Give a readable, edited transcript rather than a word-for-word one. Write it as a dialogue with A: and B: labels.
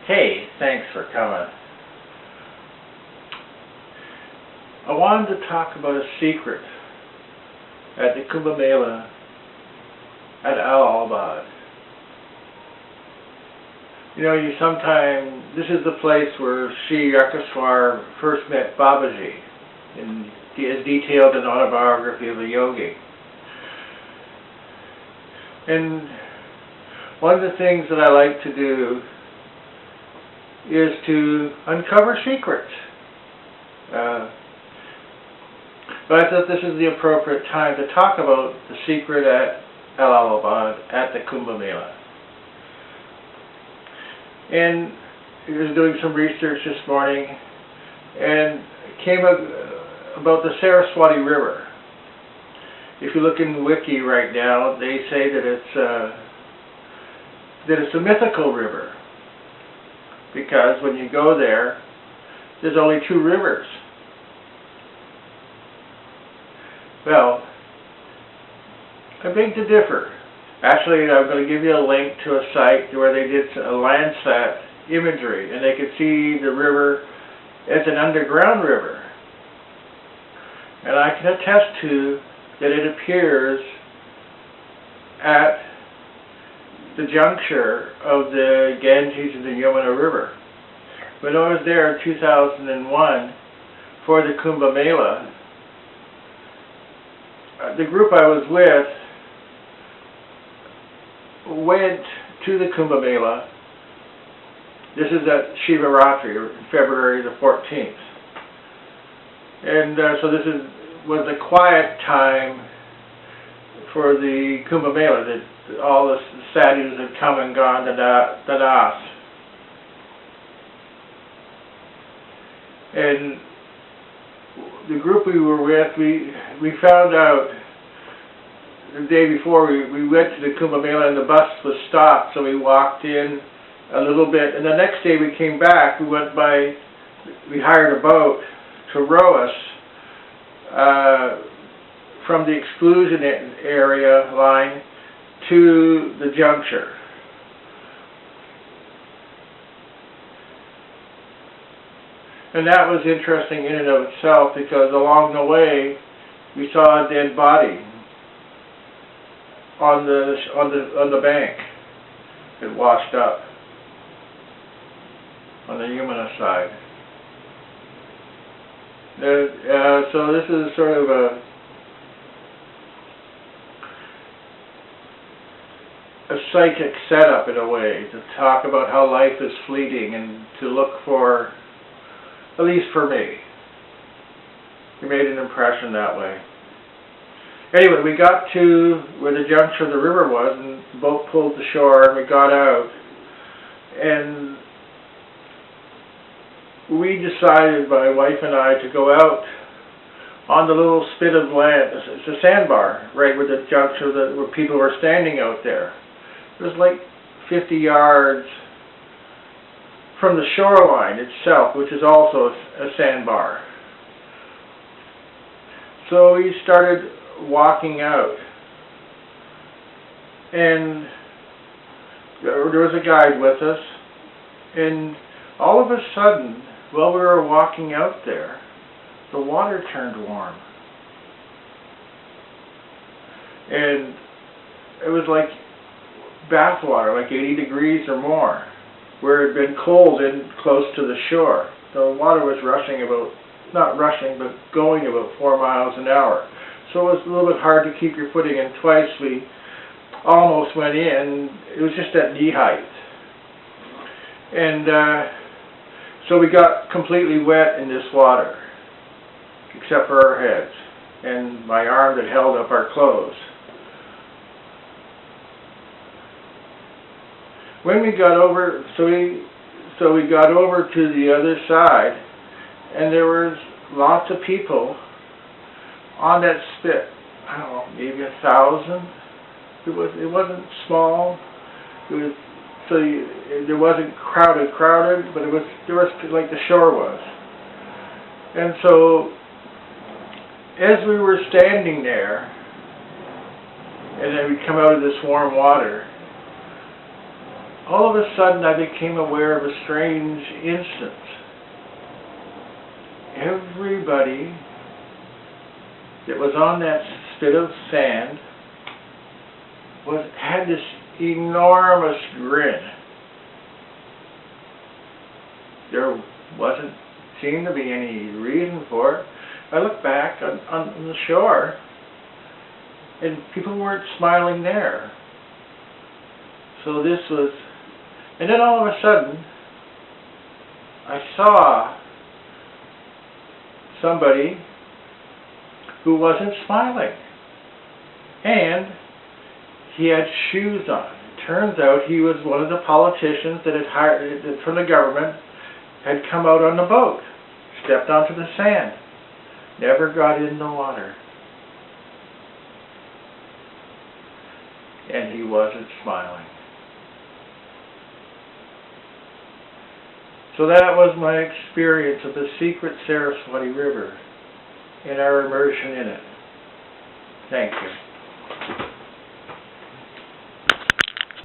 A: Hey, thanks for coming. I wanted to talk about a secret at the Kumbh Mela at Allahabad. You know, this is the place where Sri Yakaswar first met Babaji, as detailed in the autobiography of a yogi. And one of the things that I like to do is to uncover secrets. But I thought this is the appropriate time to talk about the secret at Allahabad at the Kumbh Mela. And I was doing some research this morning and came up about the Saraswati River. If you look in Wiki right now, they say that it's a mythical river, because when you go there, there's only two rivers. Well, I beg to differ. Actually, I'm going to give you a link to a site where they did a Landsat imagery, and they could see the river as an underground river. And I can attest to that it appears at the juncture of the Ganges and the Yamuna River. When I was there in 2001 for the Kumbh Mela, the group I was with went to the Kumbh Mela. This is at Shivaratri, February the 14th. And so this was a quiet time for the Kumbh Mela. That all the sadhus had come and gone to Das. And the group we were with, we found out the day before we went to the Kumbh Mela and the bus was stopped, so we walked in a little bit, and the next day we came back. We hired a boat to row us from the exclusion area line to the juncture. And that was interesting in and of itself, because along the way we saw a dead body on the bank. It washed up on the Yamuna side. So this is sort of a psychic setup in a way, to talk about how life is fleeting and to look for, at least for me, it made an impression that way. Anyway, we got to where the juncture of the river was, and the boat pulled to shore, and we got out, and we decided, my wife and I, to go out on the little spit of land. It's a sandbar right where the juncture, where people were standing out there. It was like 50 yards from the shoreline itself, which is also a sandbar. So we started walking out, and there was a guide with us, and all of a sudden, while we were walking out there, the water turned warm. And it was like bath water, like 80 degrees or more, where it had been cold and close to the shore. The water was rushing not rushing, but going about 4 miles an hour. So it was a little bit hard to keep your footing, and twice we almost went in. It was just at knee height. And so we got completely wet in this water, except for our heads and my arm that held up our clothes. When we got over, so we got over to the other side, and there was lots of people on that spit. I don't know, maybe 1,000. It wasn't small. There wasn't crowded, but there was like the shore was. And so, as we were standing there, and then we come out of this warm water, all of a sudden I became aware of a strange instance. Everybody that was on that spit of sand had this enormous grin. There seemed to be any reason for it. I looked back on the shore, and people weren't smiling there. So this was, and then all of a sudden, I saw somebody who wasn't smiling, and he had shoes on. It turns out he was one of the politicians that had hired from the government, had come out on the boat, stepped onto the sand, never got in the water, and he wasn't smiling. So that was my experience of the secret Saraswati River and our immersion in it. Thank you.